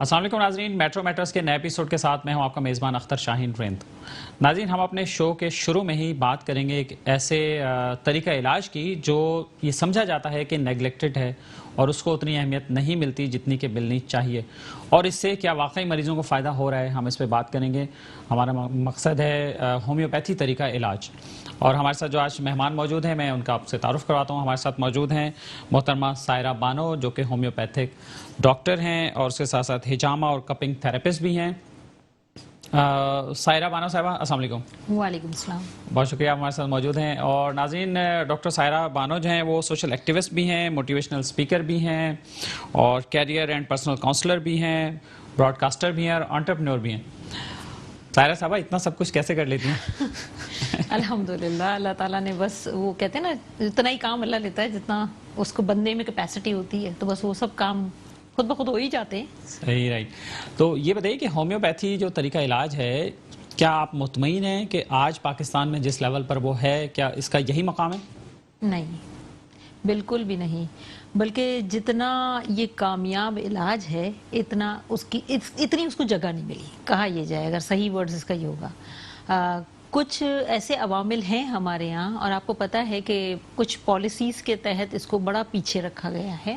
السلام علیکم ناظرین، میٹرو میٹرز کے نئے ایپیسوڈ کے ساتھ میں ہوں آپ کا میزبان اختر شاہین ریند۔ ناظرین، ہم اپنے شو کے شروع میں ہی بات کریں گے ایک ایسے طریقہ علاج کی جو یہ سمجھا جاتا ہے کہ نیگلیکٹڈ ہے اور اس کو اتنی اہمیت نہیں ملتی جتنی کہ ملنی چاہیے، اور اس سے کیا واقعی مریضوں کو فائدہ ہو رہا ہے، ہم اس پہ بات کریں گے۔ ہمارا مقصد ہے ہومیوپیتھی طریقہ علاج، اور ہمارے ساتھ جو آج مہمان موجود ہیں میں ان کا آپ سے تعارف کرواتا ہوں۔ ہمارے ساتھ موجود ہیں محترمہ سائرہ بانو جو کہ ہومیوپیتھک ڈاکٹر ہیں اور اس کے ساتھ ساتھ ہجامہ اور کپنگ تھراپسٹ بھی ہیں۔ سائرہ بانو صاحبہ، السلام علیکم۔ وعلیکم السلام۔ بہت شکریہ، ہمارے ساتھ موجود ہیں۔ اور ناظرین، ڈاکٹر سائرہ بانو جو ہیں وہ سوشل ایکٹیوسٹ بھی ہیں، موٹیویشنل اسپیکر بھی ہیں، اور کیریئر اینڈ پرسنل کاؤنسلر بھی ہیں، براڈ کاسٹر بھی ہیں اور انٹرپرینور بھی ہیں۔ سائرہ صاحبہ، اتنا سب کچھ کیسے کر لیتی ہیں؟ الحمدللہ، اللہ تعالیٰ نے بس وہ کہتے ہیں نا، اتنا ہی کام اللہ لیتا ہے جتنا اس کو بندے میں کیپیسٹی ہوتی ہے، تو بس وہ سب کام خود بخود ہو ہی جاتے ہیں۔ صحیح، رائٹ۔ تو یہ بتائیے کہ ہومیوپیتھی جو طریقہ علاج ہے، کیا آپ مطمئن ہیں کہ آج پاکستان میں جس لیول پر وہ ہے، کیا اس کا یہی مقام ہے؟ نہیں، بالکل بھی نہیں، بلکہ جتنا یہ کامیاب علاج ہے اتنی اس کو جگہ نہیں ملی، کہا یہ جائے، اگر صحیح ورڈز اس کا یہ ہوگا۔ کچھ ایسے عوامل ہیں ہمارے یہاں، اور آپ کو پتا ہے کہ کچھ پالیسیز کے تحت اس کو بڑا پیچھے رکھا گیا ہے،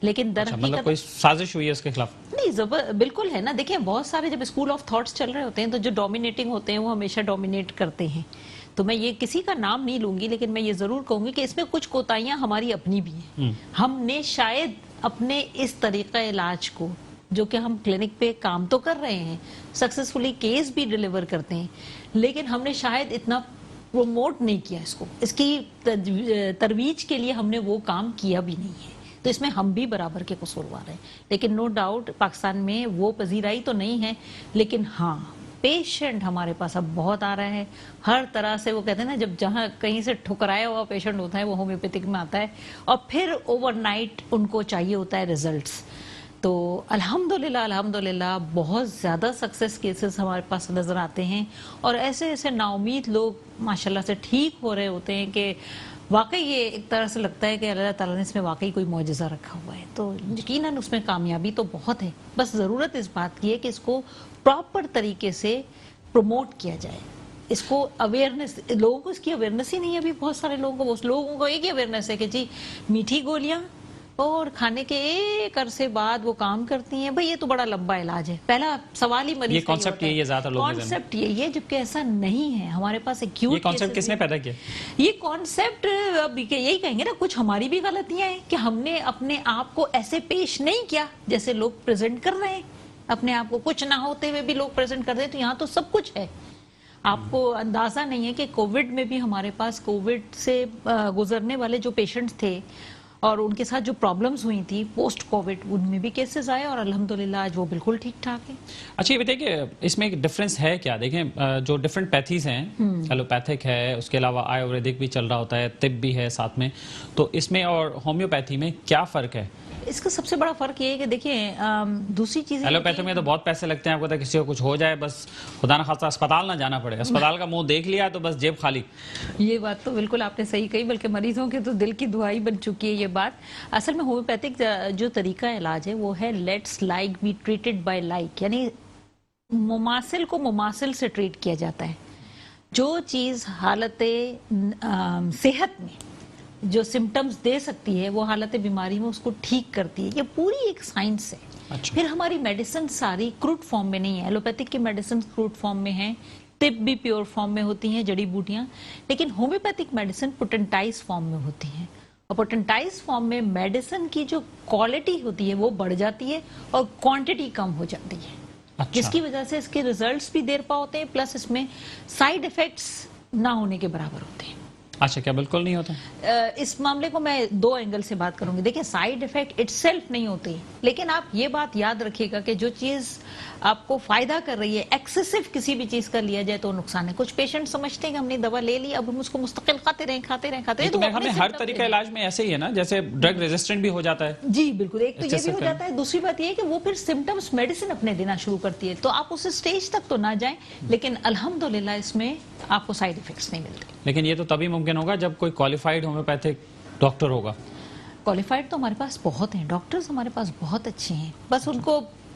لیکن در حقیقت مطلب کوئی سازش ہوئی ہے اس کے خلاف؟ نہیں، بالکل ہے نا۔ دیکھیں، بہت سارے جب اسکول آف تھاٹس چل رہے ہوتے ہیں تو جو ڈومینیٹنگ ہوتے ہیں وہ ہمیشہ ڈومینیٹ کرتے ہیں۔ تو میں یہ کسی کا نام نہیں لوں گی، لیکن میں یہ ضرور کہوں گی کہ اس میں کچھ کوتاہیاں ہماری اپنی بھی ہیں۔ ہم نے شاید اپنے اس طریقہ علاج کو، جو کہ ہم کلینک پہ کام تو کر رہے ہیں، سکسیسفلی کیس بھی ڈیلیور کرتے ہیں، لیکن ہم نے شاید اتنا پروموٹ نہیں کیا اس کو، اس کی ترویج کے لیے ہم نے وہ کام کیا بھی نہیں ہے۔ تو اس میں ہم بھی برابر کے قصوروار ہیں، لیکن نو ڈاؤٹ پاکستان میں وہ پذیرائی تو نہیں ہے، لیکن ہاں پیشنٹ ہمارے پاس اب بہت آ رہا ہے ہر طرح سے۔ وہ کہتے ہیں نا، جب جہاں کہیں سے ٹھکرایا ہوا پیشنٹ ہوتا ہے وہ ہومیوپیتھک میں آتا ہے، اور پھر اوور نائٹ ان کو چاہیے ہوتا ہے ریزلٹس۔ تو الحمدللہ بہت زیادہ سکسیس کیسز ہمارے پاس نظر آتے ہیں، اور ایسے ایسے نا امید لوگ ماشاءاللہ سے ٹھیک ہو رہے ہوتے ہیں کہ واقعی یہ ایک طرح سے لگتا ہے کہ اللہ تعالیٰ نے اس میں واقعی کوئی معجزہ رکھا ہوا ہے۔ تو یقیناً اس میں کامیابی تو بہت ہے، بس ضرورت اس بات کی ہے کہ اس کو پراپر طریقے سے پروموٹ کیا جائے۔ اس کو اویئرنیس، لوگوں کو اس کی اویئرنیس ہی نہیں ہے ابھی۔ بہت سارے لوگوں کو ایک ہی اویئرنیس ہے کہ جی میٹھی گولیاں اور کھانے کے ایک عرصے بعد وہ کام کرتی ہیں۔ بھئی یہ تو بڑا لمبا علاج ہے۔ پہلا سوال ہی مریض یہ کانسیپٹ یہی ہے، زیادہ لوگ کانسیپٹ یہی ہے، جبکہ ایسا نہیں ہے۔ ہمارے پاس ایکیوٹ یہ کانسیپٹ کس نے پیدا کیا؟ یہ کانسیپٹ اب یہی کہیں گے نا، کچھ ہماری بھی غلطیاں ہیں کہ ہم نے اپنے آپ کو ایسے پیش نہیں کیا جیسے لوگ پریزنٹ کر رہے ہیں اپنے آپ کو۔ کچھ نہ ہوتے ہوئے بھی لوگ پریزنٹ کر رہے ہیں، تو یہاں تو سب کچھ ہے۔ آپ کو اندازہ نہیں ہے کہ کووڈ میں بھی ہمارے پاس کووڈ سے گزرنے والے جو پیشنٹس تھے اور ان کے ساتھ جو پرابلمز ہوئی تھی پوسٹ کووڈ، ان میں بھی کیسز آئے، اور الحمدللہ آج وہ بالکل ٹھیک ٹھاک ہے۔ اچھا، یہ بتائیے کہ اس میں ایک ڈفرینس ہے کیا؟ دیکھیں، جو ڈفرینٹ پیتھیز ہیں، ایلوپیتھک ہے، اس کے علاوہ آیوریدک بھی چل رہا ہوتا ہے، طب بھی ہے ساتھ میں، تو اس میں اور ہومیوپیتھی میں کیا فرق ہے؟ اس کا سب سے بڑا فرق یہ ہے کہ دیکھیں، دوسری چیز ایلوپیتھی میں تو بہت پیسے لگتے ہیں، آپ کو پتہ ہے، کسی کو کچھ ہو جائے بس خدا نہ خواستہ اسپتال نہ جانا پڑے، اسپتال کا منہ دیکھ لیا تو بس جیب خالی۔ یہ بات تو بالکل آپ نے صحیح کہی، بلکہ مریضوں کے تو دل کی دعائی بن چکی ہے یہ بات۔ اصل میں ہومیوپیتھک جو طریقہ علاج ہے وہ ہے let's like be treated by like, یعنی مماثل کو مماثل سے ٹریٹ کیا جاتا ہے۔ جو چیز حالت صحت میں جو سمٹمز دے سکتی ہے وہ حالت بیماری میں اس کو ٹھیک کرتی ہے۔ یہ پوری ایک سائنس ہے۔ پھر ہماری میڈیسن ساری کروٹ فارم میں نہیں ہے۔ ایلوپیتھک کی میڈیسن کروٹ فارم میں ہیں، طب بھی پیور فارم میں ہوتی ہیں، جڑی بوٹیاں، لیکن ہومیوپیتھک میڈیسن پوٹنٹائز فارم میں ہوتی ہیں، اور پوٹنٹائز فارم میں میڈیسن کی جو کوالٹی ہوتی ہے وہ بڑھ جاتی ہے اور کوانٹٹی کم ہو جاتی ہے، جس کی وجہ سے اس کے ریزلٹس بھی دیر پا ہوتے ہیں، پلس اس میں سائیڈ ایفیکٹس نہ ہونے کے برابر ہوتے ہیں۔ اچھا، کیا بالکل نہیں ہوتا؟ اس معاملے کو میں دو اینگل سے بات کروں گی۔ دیکھیں، سائیڈ ایفیکٹ اٹ سیلف نہیں ہوتی، لیکن آپ یہ بات یاد رکھیے گا کہ جو چیز آپ کو فائدہ کر رہی ہے، ایکسیسو کسی بھی چیز کا لیا جائے تو نقصان ہے۔ کچھ پیشنٹ سمجھتے ہیں کہ ہم نے دوا لے لی، اب ہم اس کو مستقل کھاتے رہیں۔ تو ہمیں ہر طریقہ علاج میں ایسے ہی ہے نا، جیسے ڈرگ ریزسٹنٹ بھی ہو جاتا ہے۔ جی بالکل، ایک تو یہ بھی ہو جاتا ہے، دوسری بات یہ ہے کہ وہ پھر سمٹمز میڈیسن اپنے دینا شروع کرتی ہے، تو آپ اس سٹیج تک تو نہ جائیں، لیکن الحمدللہ اس میں آپ کو سائیڈ ایفیکٹس نہیں ملتے۔ لیکن یہ تو تبھی ممکن ہوگا جب کوئی کوالیفائڈ ہومیوپیتھک ڈاکٹر ہوگا۔ کوالیفائڈ تو ہمارے پاس بہت ہیں، ڈاکٹرز ہمارے پاس بہت اچھے ہیں، بس ان کو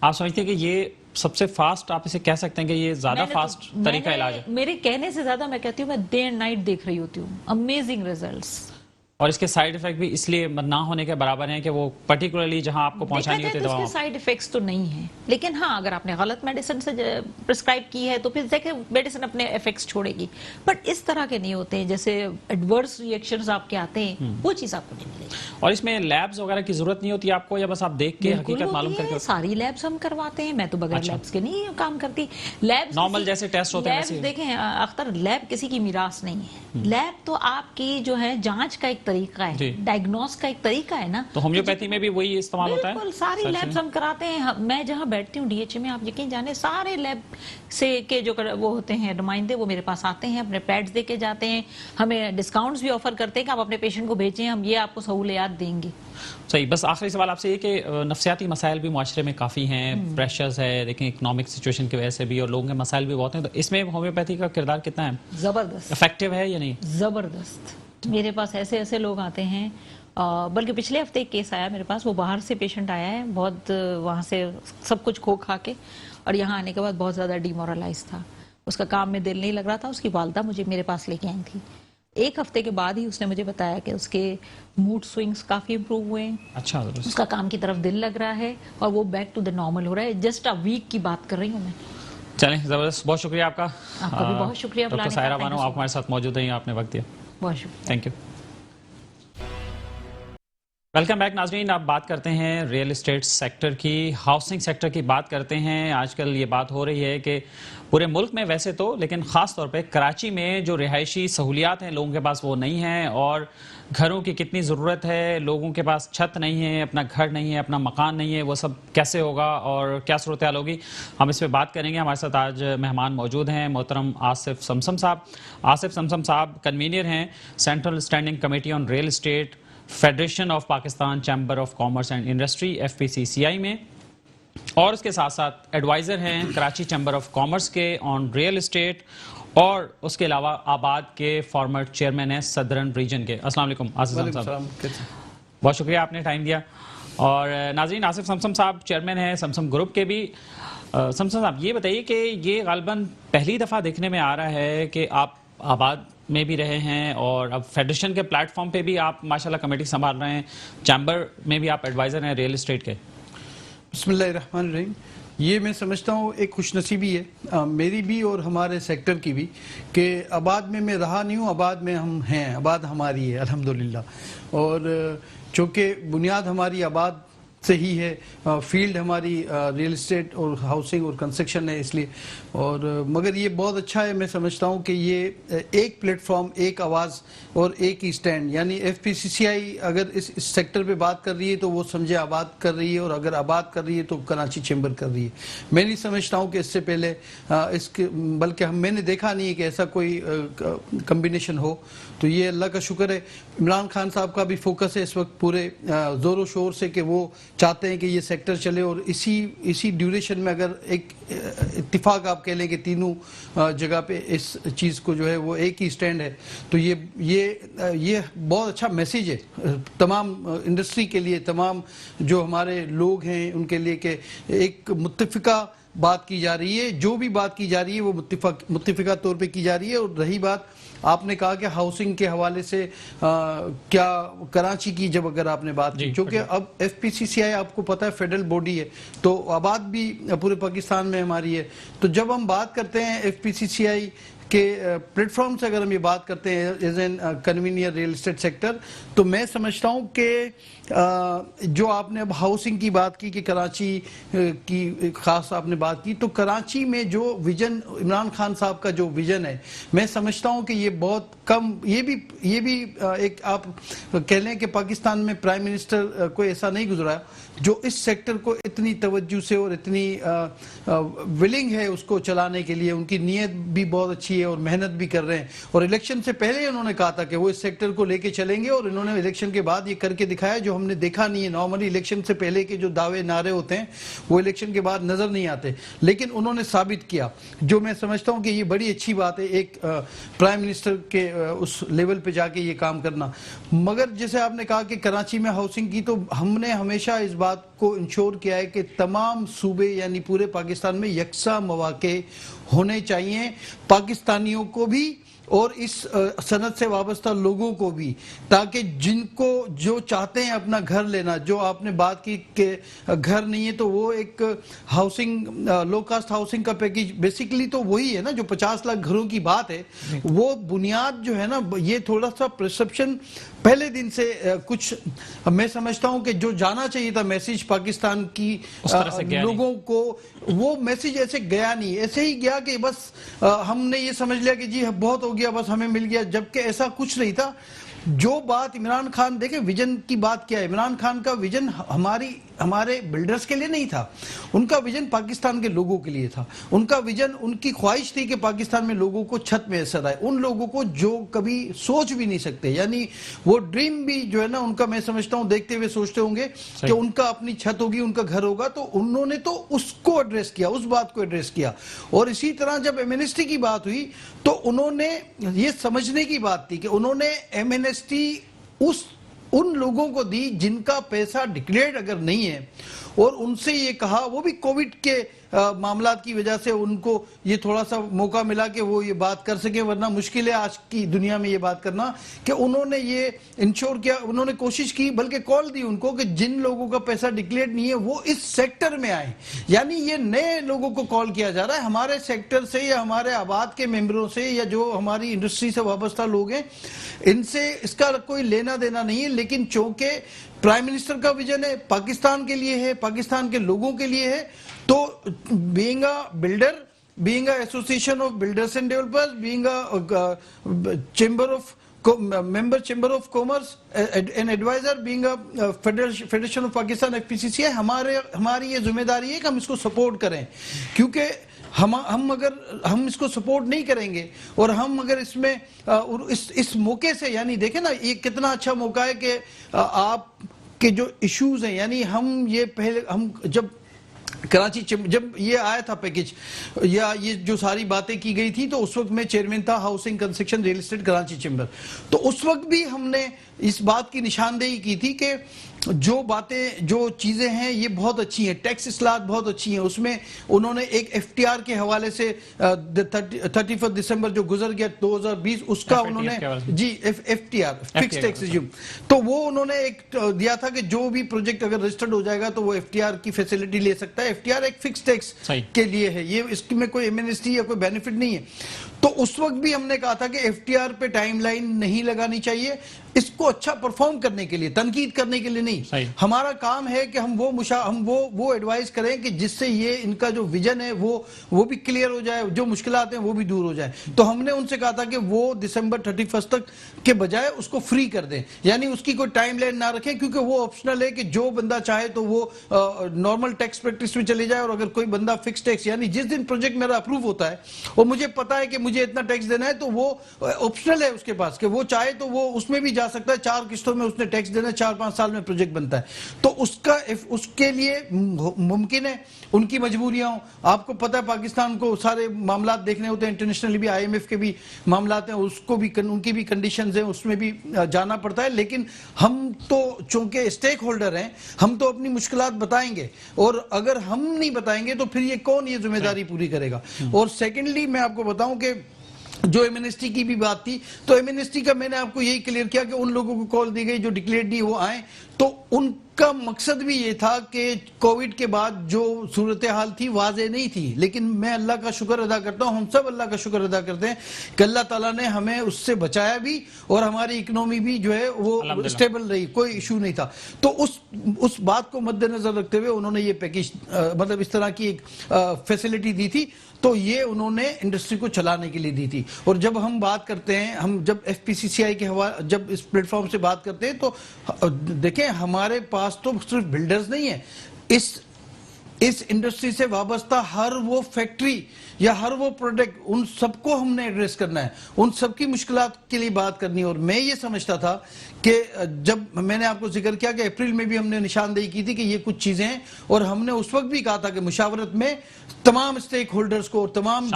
آپ سمجھتے ہیں کہ یہ سب سے فاسٹ، آپ اسے کہہ سکتے ہیں کہ یہ زیادہ فاسٹ طریقہ علاج ہے؟ میرے کہنے سے زیادہ میں کہتی ہوں میں ڈے اینڈ نائٹ دیکھ رہی ہوتی ہوں امیزنگ ریزلٹس. اور اس کے سائیڈ ایفیکٹ بھی اس لیے نہ ہونے کے برابر ہیں کہ وہ پرٹیکولرلی جہاں آپ کو پہنچانی ہوتی ہے اس دوا. کے سائیڈ ایفیکٹس تو نہیں ہیں، لیکن ہاں اگر آپ نے غلط میڈیسن سے پرسکرائب کی ہے تو پھر دیکھیں میڈیسن اپنے ایفیکٹس چھوڑے گی. بٹ اس طرح کے نہیں ہوتے ہیں جیسے ایڈورس ریئیکشنز آپ کے آتے ہیں، وہ چیز آپ کو نہیں ملے گی. اور اس میں لیبز وغیرہ کی ضرورت نہیں ہوتی آپ کو، یا بس آپ دیکھ کے حقیقت معلوم کر کے؟ ساری لیبس ہم کرواتے ہیں، میں تو بغیر لیبس کے نہیں کام کرتی. لیبس نارمل جیسے ٹیسٹ ہوتے ہیں لیبس دیکھیں اختر، لیب کسی کی میراث نہیں ہے. لیب تو آپ کی جو ہے جانچ کا ایک طریقہ ہے، ڈائگنوس کا ایک طریقہ ہے نا. تو ہومیوپیتھی میں بھی وہی استعمال ہوتا ہے؟ بالکل ساری لیبس ہم کراتے ہیں. میں جہاں بیٹھتی ہوں DHA میں، آپ یقین جانے سارے لیب سے کے جو وہ ہوتے ہیں نمائندے، وہ میرے پاس آتے ہیں، اپنے پیڈز دے کے جاتے ہیں. ہمیں ڈسکاؤنٹس بھی آفر کرتے ہیں کہ آپ اپنے پیشنٹ کو بھیجیں، ہم یہ آپ کو سہولیات دیں گے. صحیح. بس آخری سوال آپ سے یہ کہ نفسیاتی مسائل بھی معاشرے میں کافی ہیں، پریشرز ہے، دیکھیں اکنامک سچویشن کی وجہ سے بھی، اور لوگوں کے مسائل بھی بہت ہیں، تو اس میں ہومیوپیتھی کا کردار کتنا ہے؟ زبردست. افیکٹو ہے یا نہیں؟ زبردست. میرے پاس ایسے لوگ آتے ہیں، بلکہ پچھلے ہفتے ایک کیس آیا میرے پاس، وہ باہر سے پیشنٹ آیا ہے، بہت وہاں سے سب کچھ کھو کھا کے، اور یہاں آنے کے بعد بہت زیادہ ڈیمورلائز تھا. اس کا کام میں دل نہیں لگ رہا تھا. اس کی والدہ مجھے میرے پاس لے کے آئی تھی. ایک ہفتے کے بعد ہی اس نے مجھے بتایا کہ اس کے موڈ سوئنگز کافی امپروو ہوئے ہیں. اچھا. اس کا کام کی طرف دل لگ رہا ہے اور وہ بیک ٹو دا نارمل ہو رہا ہے. جسٹ ویک کی بات کر رہی ہوں میں. چلیں، زبردست. بہت شکریہ آپ کا. آپ کا بھی بہت شکریہ. ڈاکٹر سائرہ بانو، آپ ہمارے ساتھ موجود ہیں، آپ نے وقت دیا. بہت شکریہ. Thank you. ویلکم بیک ناظرین. آپ بات کرتے ہیں ریئل اسٹیٹ سیکٹر کی، ہاؤسنگ سیکٹر کی بات کرتے ہیں. آج کل یہ بات ہو رہی ہے کہ پورے ملک میں ویسے تو، لیکن خاص طور پہ کراچی میں جو رہائشی سہولیات ہیں لوگوں کے پاس وہ نہیں ہیں، اور گھروں کی کتنی ضرورت ہے. لوگوں کے پاس چھت نہیں ہے، اپنا گھر نہیں ہے، اپنا مکان نہیں ہے. وہ سب کیسے ہوگا اور کیا صورتحال ہوگی، ہم اس پہ بات کریں گے. ہمارے ساتھ آج مہمان موجود ہیں محترم آصف سمسم صاحب. آصف سمسم صاحب کنوینر ہیں central standing committee on real estate, federation of Pakistan chamber of commerce and industry FPCCI میں، اور اس کے ساتھ ساتھ ایڈوائزر ہیں کراچی چیمبر آف کامرس کے آن ریئل اسٹیٹ، اور اس کے علاوہ آباد کے فارمر چیئرمین ہیں صدرن ریجن کے. السلام علیکم آصف سمسم صاحب. بہت شکریہ آپ نے ٹائم دیا. اور ناظرین، آصف سمسم صاحب چیئرمین ہیں سمسم گروپ کے بھی. سمسم صاحب یہ بتائیے کہ یہ غالباً پہلی دفعہ دیکھنے میں آ رہا ہے کہ آپ آباد میں بھی رہے ہیں اور اب فیڈریشن کے پلیٹ فارم پہ بھی آپ ماشاءاللہ کمیٹی سنبھال رہے ہیں، چیمبر میں بھی آپ ایڈوائزر ہیں ریئل اسٹیٹ کے. بسم اللہ الرحمن الرحیم. یہ میں سمجھتا ہوں ایک خوش نصیبی ہے میری بھی اور ہمارے سیکٹر کی بھی کہ آباد میں رہا نہیں ہوں، آباد میں ہم ہیں، آباد ہماری ہے الحمدللہ. اور چونکہ بنیاد ہماری آباد سے ہی ہے، فیلڈ ہماری ریئل اسٹیٹ اور ہاؤسنگ اور کنسٹرکشن ہے، اس لیے. اور مگر یہ بہت اچھا ہے، میں سمجھتا ہوں کہ یہ ایک پلیٹ فارم، ایک آواز اور ایک ہی سٹینڈ، یعنی FPCCI اگر اس سیکٹر پہ بات کر رہی ہے تو وہ سمجھے آباد کر رہی ہے، اور اگر آباد کر رہی ہے تو کراچی چیمبر کر رہی ہے. میں نہیں سمجھتا ہوں کہ اس سے پہلے بلکہ میں نے دیکھا نہیں ہے کہ ایسا کوئی کمبینیشن ہو. تو یہ اللہ کا شکر ہے. عمران خان صاحب کا بھی فوکس ہے اس وقت پورے زور و شور سے کہ وہ چاہتے ہیں کہ یہ سیکٹر چلے، اور اسی ڈیوریشن میں اگر ایک اتفاق آپ کہہ لیں کہ تینوں جگہ پہ اس چیز کو جو ہے وہ ایک ہی سٹینڈ ہے، تو یہ بہت اچھا میسیج ہے تمام انڈسٹری کے لیے، تمام جو ہمارے لوگ ہیں ان کے لیے، کہ ایک متفقہ بات کی جا رہی ہے. جو بھی بات کی جا رہی ہے وہ متفقہ طور پہ کی جا رہی ہے. اور رہی بات آپ نے کہا کہ ہاؤسنگ کے حوالے سے کیا کراچی کی جب اگر آپ نے بات کی، چونکہ اب FPCCI آپ کو پتہ ہے فیڈرل باڈی ہے، تو آباد بھی پورے پاکستان میں ہماری ہے. تو جب ہم بات کرتے ہیں FPCCI کہ پلیٹ فارم سے اگر ہم یہ بات کرتے ہیں as an convener real estate sector, تو میں سمجھتا ہوں کہ جو آپ نے اب ہاؤسنگ کی بات کی کہ کراچی کی خاص آپ نے بات کی، تو کراچی میں جو ویژن عمران خان صاحب کا جو ویژن ہے، میں سمجھتا ہوں کہ یہ بہت کم، یہ بھی ایک آپ کہہ لیں کہ پاکستان میں پرائم منسٹر کوئی ایسا نہیں گزرا جو اس سیکٹر کو اتنی توجہ سے اور اتنی ولنگ ہے اس کو چلانے کے لیے. ان کی نیت بھی بہت اچھی کی ہے اور محنت بھی کر رہے ہیں, اور الیکشن سے پہلے ہی انہوں نے کہا تھا کہ وہ اس سیکٹر کو لے کے چلیں گے, اور انہوں نے الیکشن کے بعد یہ کر کے دکھایا جو ہم نے دیکھا نہیں ہے. نارملی الیکشن سے پہلے کے جو دعوے نعرے ہوتے ہیں وہ الیکشن کے بعد نظر نہیں آتے, لیکن انہوں نے ثابت کیا, جو میں سمجھتا ہوں کہ یہ بڑی اچھی بات ہے ایک پرائم منسٹر کے اس لیول پہ جا کے یہ کام کرنا. مگر جیسے آپ نے کہا کہ کراچی میں ہاؤسنگ کی, تو ہم نے ہمیشہ اس بات کو انشور کیا ہے کہ تمام صوبے یعنی پورے پاکستان میں یکساں مواقع ہونے چاہیے پاکستانیوں کو بھی اور اس صنعت سے وابستہ لوگوں کو بھی, تاکہ جن کو جو چاہتے ہیں اپنا گھر لینا, جو آپ نے بات کی کہ گھر نہیں ہے تو وہ ایک ہاؤسنگ لو کاسٹ ہاؤسنگ کا پیکیج بیسیکلی تو وہی ہے نا جو 50 لاکھ گھروں کی بات ہے, وہ بنیاد جو ہے نا, یہ تھوڑا سا پرسپشن پہلے دن سے کچھ میں سمجھتا ہوں کہ جو جانا چاہیے تھا میسیج پاکستان کی لوگوں کو, وہ میسیج ایسے گیا نہیں, ایسے ہی گیا کہ بس ہم نے یہ سمجھ لیا کہ جی بہت ہو گیا, بس ہمیں مل گیا, جبکہ ایسا کچھ نہیں تھا. جو بات عمران خان, دیکھیں ویژن کی بات کیا ہے, عمران خان کا ویژن ہمارے بلڈرز کے لیے نہیں تھا, ان کا ویژن پاکستان کے لوگوں کے لیے تھا. ان کا ویژن, ان کی خواہش تھی کہ پاکستان میں لوگوں کو چھت میں اثر آئے, ان لوگوں کو جو کبھی سوچ بھی نہیں سکتے, یعنی وہ ڈریم بھی جو ہے نا ان کا, میں سمجھتا ہوں دیکھتے ہوئے سوچتے ہوں گے کہ ان کا اپنی چھت ہوگی, ان کا گھر ہوگا, تو انہوں نے تو اس کو ایڈریس کیا, اس بات کو ایڈریس کیا. اور اسی طرح جب ایم این ایس ٹی کی بات ہوئی تو انہوں نے یہ سمجھنے کی بات تھی کہ انہوں نے ایم این ایس ٹی ان لوگوں کو دی جن کا پیسہ ڈکلیئرڈ اگر نہیں ہے, اور ان سے یہ کہا, وہ بھی کووڈ کے معاملات کی وجہ سے ان کو یہ تھوڑا سا موقع ملا کہ وہ یہ بات کر سکیں, ورنہ مشکل ہے آج کی دنیا میں یہ بات کرنا, کہ انہوں نے یہ انشور کیا, انہوں نے کوشش کی, بلکہ کال دی ان کو کہ جن لوگوں کا پیسہ ڈکلیئرڈ نہیں ہے وہ اس سیکٹر میں آئیں. یعنی یہ نئے لوگوں کو کال کیا جا رہا ہے, ہمارے سیکٹر سے یا ہمارے آباد کے ممبروں سے یا جو ہماری انڈسٹری سے وابستہ لوگ ہیں, ان سے اس کا کوئی لینا دینا نہیں ہے. لیکن چونکہ پرائم منسٹر کا ویژن ہے, پاکستان کے لیے ہے, پاکستان کے لوگوں کے لیے ہے, تو being a builder, being a association of builders and developers, being a member chamber of commerce, an advisor, being a Federation of Pakistan FPCCI, ہماری یہ ذمہ داری ہے کہ ہم اس کو سپورٹ کریں, کیونکہ ہم اگر ہم اس کو سپورٹ نہیں کریں گے اور ہم اگر اس میں اس موقع سے, یعنی دیکھیں نا یہ کتنا اچھا موقع ہے کہ آپ کے جو ایشوز ہیں, یعنی ہم یہ پہلے, ہم جب کراچی جب یہ آیا تھا پیکیج یا یہ جو ساری باتیں کی گئی تھی, تو اس وقت میں چیئرمین تھا housing construction real estate Karachi chamber, تو اس وقت بھی ہم نے اس بات کی نشاندہی کی تھی کہ جو باتیں جو چیزیں ہیں یہ بہت اچھی ہیں, ٹیکس اصلاحات بہت اچھی ہیں. اس میں انہوں نے ایک ایف ٹی آر کے حوالے سے 31 دسمبر جو گزر گیا 2020 اس کا انہوں نے, جی F T R fix tax regime, تو وہ انہوں نے ایک دیا تھا کہ جو بھی پروجیکٹ اگر رجسٹرڈ ہو جائے گا تو وہ ایف ٹی آر کی فیسلٹی لے سکتا ہے. ایف ٹی آر ایک فکس ٹیکس کے لیے ہے, یہ اس میں کوئی ایم این ایس ٹی یا کوئی بینیفٹ نہیں ہے. تو اس وقت بھی ہم نے کہا تھا کہ ایف ٹی آر پہ ٹائم لائن نہیں لگانی چاہیے, اس کو اچھا پرفارم کرنے کے لیے, تنقید کرنے کے لیے نہیں. ہمارا کام ہے کہ ہم وہ ایڈوائز کریں کہ جس سے یہ ان کا جو ویژن ہے وہ بھی کلیئر ہو جائے, جو مشکلات ہیں وہ بھی دور ہو جائے. تو ہم نے ان سے کہا تھا کہ وہ دسمبر 31 تک کے بجائے اس کو فری کر دیں, یعنی اس کی کوئی ٹائم لائن نہ رکھیں, کیونکہ وہ آپشنل ہے کہ جو بندہ چاہے تو وہ نارمل ٹیکس پریکٹس میں چلے جائے, اور اگر کوئی بندہ فکس ٹیکس, یعنی جس دن پروجیکٹ میرا اپروو ہوتا ہے اور مجھے پتا ہے کہ مجھے اتنا ٹیکس دینا ہے, تو وہ آپشنل ہے اس کے پاس کہ وہ چاہے تو وہ اس میں بھی جا سکتا ہے, 4 قسطوں میں اس نے ٹیکس دینا ہے, 4-5 سال میں پروجیکٹ بنتا ہے. تو اس کے لیے ممکن ہے ان کی مجبوریاں ہوں. آپ کو پتہ ہے پاکستان کو سارے معاملات دیکھنے ہوتے ہیں, انٹرنیشنلی بھی, آئی ایم ایف کے بھی معاملات ہیں, اس کو بھی ان کی بھی کنڈیشنز ہیں, اس میں بھی جانا پڑتا ہے. لیکن ہم تو چونکہ اسٹیک ہولڈر ہیں, ہم تو اپنی مشکلات بتائیں گے, اور اگر ہم نہیں بتائیں گے تو پھر یہ کون یہ ذمہ داری پوری کرے گا. اور سیکنڈلی میں آپ کو بتاؤں کہ جو ایم این ایس ٹی کی بھی بات تھی, تو ایم این ایس ٹی کا میں نے آپ کو یہی کلیئر کیا کہ ان لوگوں کو کال دی گئی جو ڈکلیئرڈ نہیں وہ آئیں. تو ان کا مقصد بھی یہ تھا کہ کووڈ کے بعد جو صورتحال تھی واضح نہیں تھی, لیکن میں اللہ کا شکر ادا کرتا ہوں, ہم سب اللہ کا شکر ادا کرتے ہیں کہ اللہ تعالیٰ نے ہمیں اس سے بچایا بھی, اور ہماری اکنومی بھی جو ہے وہ اسٹیبل رہی, کوئی ایشو نہیں تھا. تو اس بات کو مد نظر رکھتے ہوئے انہوں نے یہ پیکیج مطلب اس طرح کی ایک فیسلٹی دی تھی, تو یہ انہوں نے انڈسٹری کو چلانے کے لیے دی تھی. اور جب ہم بات کرتے ہیں, ہم جب F P C C I کے حوالے, جب اس پلیٹ فارم سے بات کرتے ہیں, تو دیکھیں ہمارے پاس تو صرف بلڈرز نہیں ہیں, اس اس انڈسٹری سے وابستہ ہر وہ فیکٹری یا ہر وہ پروڈکٹ، ان سب کو ہم نے ایڈریس کرنا ہے، ان سب کی مشکلات کے لیے بات کرنی ہے. اور میں یہ سمجھتا تھا کہ جب میں نے آپ کو ذکر کیا کہ اپریل میں بھی ہم نے نشاندہی کی تھی کہ یہ کچھ چیزیں ہیں، اور ہم نے اس وقت بھی کہا تھا کہ مشاورت میں تمام اسٹیک ہولڈرز کو اور تمام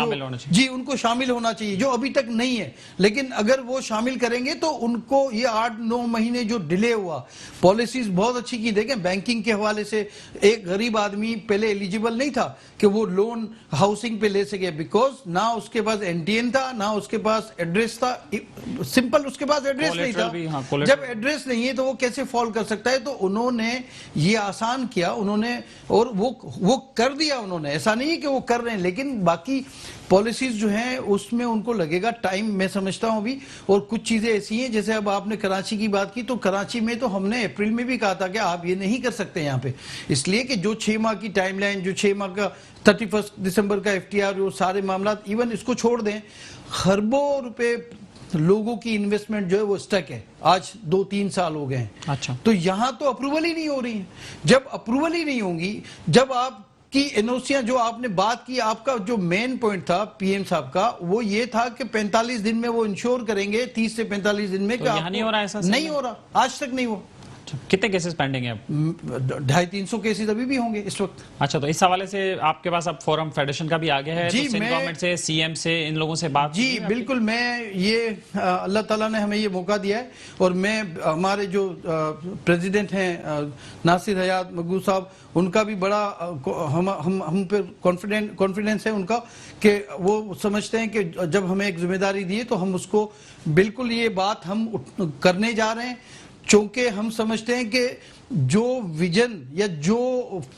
جی ان کو شامل ہونا چاہیے، جو ابھی تک نہیں ہے. لیکن اگر وہ شامل کریں گے تو ان کو یہ 8-9 مہینے جو ڈیلے ہوا، پالیسیز بہت اچھی کی. دیکھیں بینکنگ کے حوالے سے ایک غریب آدمی پہلے ایلیجیبل نہیں تھا کہ وہ لون ہاؤسنگ پہ لے سکے، بیکوز نہ اس کے پاس این ٹی این تھا، نہ اس کے پاس ایڈریس تھا. سمپل اس کے پاس ایڈریس نہیں تھا. جب ایڈریس نہیں ہے تو وہ کیسے فال کر سکتا ہے؟ تو انہوں نے یہ آسان کیا، انہوں نے، اور وہ کر دیا انہوں نے. ایسا نہیں ہے کہ وہ کر رہے ہیں، لیکن باقی پالیسیز جو ہیں اس میں ان کو لگے گا ٹائم، میں سمجھتا ہوں بھی. اور کچھ چیزیں ایسی ہیں، جیسے اب آپ نے کراچی کی بات کی، تو کراچی میں تو ہم نے اپریل میں بھی کہا تھا کہ آپ یہ نہیں کر سکتے یہاں پہ، اس لیے کہ جو 6 ماہ کی ٹائم لائن، جو 6 ماہ کا 31 دسمبر کا ایف ٹی آر، وہ سارے معاملات، ایون اس کو چھوڑ دیں، خربوں روپے لوگوں کی انویسٹمنٹ جو ہے وہ سٹک ہے. آج 2-3 سال ہو گئے ہیں. اچھا، تو یہاں تو اپروول ہی نہیں ہو رہی ہیں. جب اپروول ہی نہیں ہوں گی، جب آپ کی انوسیاں، جو آپ نے بات کی، آپ کا جو مین پوائنٹ تھا پی ایم صاحب کا، وہ یہ تھا کہ 45 دن میں وہ انشور کریں گے، 30 سے 45 دن میں. تو یہاں نہیں ہو رہا ایسا؟ نہیں ہو رہا، آج تک نہیں ہوا. کتنے کیسز پینڈنگ ہیں اب؟ 250-300 کیسز ابھی بھی ہوں گے اس وقت. اچھا، تو اس حوالے سے آپ کے پاس اب فورم فیڈریشن کا بھی آگے ہے، جی، تو سندھ گورنمنٹ سے، سی ایم سے، ان لوگوں سے بات؟ جی بالکل، میں یہ اللہ تعالیٰ نے ہمیں یہ موقع دیا ہے، اور میں ہمارے جو پریزیڈنٹ ہیں ناصر حیات مقبول صاحب، ان کا بھی بڑا ہم پہ کانفیڈنس ہے ان کا، کہ وہ سمجھتے ہیں کہ جب ہمیں ایک ذمہ داری دی ہے تو ہم اس کو بالکل یہ بات ہم کرنے جا رہے ہیں. چونکہ ہم سمجھتے ہیں کہ جو ویژن یا جو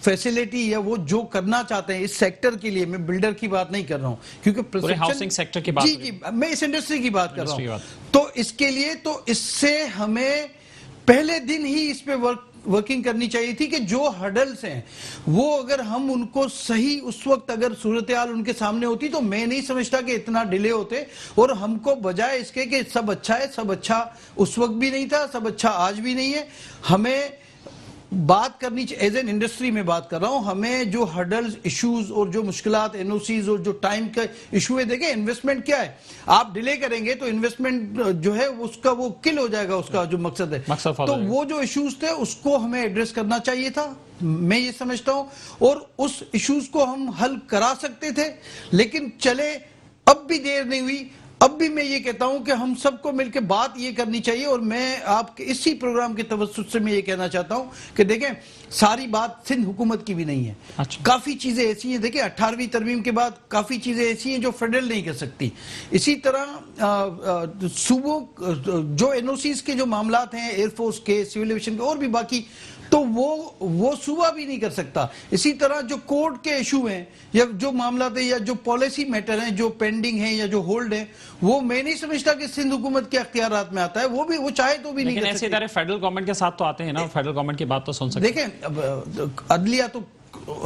فیسیلیٹی یا وہ جو کرنا چاہتے ہیں اس سیکٹر کے لیے، میں بلڈر کی بات نہیں کر رہا ہوں، کیونکہ پورے ہاؤسنگ سیکٹر کی بات، جی میں اس انڈسٹری کی بات کر رہا ہوں. تو اس کے لیے، تو اس سے ہمیں پہلے دن ہی اس پہ ورکنگ کرنی چاہیے تھی کہ جو ہرڈلز ہیں وہ اگر ہم ان کو صحیح اس وقت اگر صورتحال ان کے سامنے ہوتی تو میں نہیں سمجھتا کہ اتنا ڈیلے ہوتے. اور ہم کو بجائے اس کے کہ سب اچھا ہے، سب اچھا اس وقت بھی نہیں تھا، سب اچھا آج بھی نہیں ہے، ہمیں بات کرنی چاہیے. ایز این انڈسٹری میں بات کر رہا ہوں، ہمیں جو ہرڈلز، ایشوز اور جو مشکلات، این او سیز اور جو ٹائم کا ایشو ہے، دیکھیں انویسٹمنٹ کیا ہے، آپ ڈیلے کریں گے تو انویسٹمنٹ جو ہے اس کا وہ کل ہو جائے گا، اس کا جو مقصد ہے. تو وہ جو ایشوز تھے اس کو ہمیں ایڈریس کرنا چاہیے تھا، میں یہ سمجھتا ہوں، اور اس ایشوز کو ہم حل کرا سکتے تھے. لیکن چلے، اب بھی دیر نہیں ہوئی. اب بھی میں یہ کہتا ہوں کہ ہم سب کو مل کے بات یہ کرنی چاہیے. اور میں آپ کے اسی پروگرام کے توسط سے میں یہ کہنا چاہتا ہوں کہ دیکھیں ساری بات سندھ حکومت کی بھی نہیں ہے. کافی چیزیں ایسی ہیں، دیکھیں 18ویں ترمیم کے بعد کافی چیزیں ایسی ہیں جو فیڈرل نہیں کر سکتی. اسی طرح صوبوں جو این او سیز کے جو معاملات ہیں، ایئر فورس کے، سول ایویشن کے، اور بھی باقی، تو وہ صوبہ بھی نہیں کر سکتا. اسی طرح جو کورٹ کے ایشو ہیں یا جو معاملات ہیں یا جو پالیسی میٹر ہیں جو پینڈنگ ہیں یا جو ہولڈ ہیں، وہ میں نہیں سمجھتا کہ سندھ حکومت کے اختیارات میں آتا ہے. وہ چاہے تو بھی نہیں کر سکتے. لیکن ایسے ادارے فیڈرل گورنمنٹ کے ساتھ تو آتے ہیں نا، فیڈرل گورنمنٹ کی بات تو سن سکتے ہیں. دیکھیں عدلیہ تو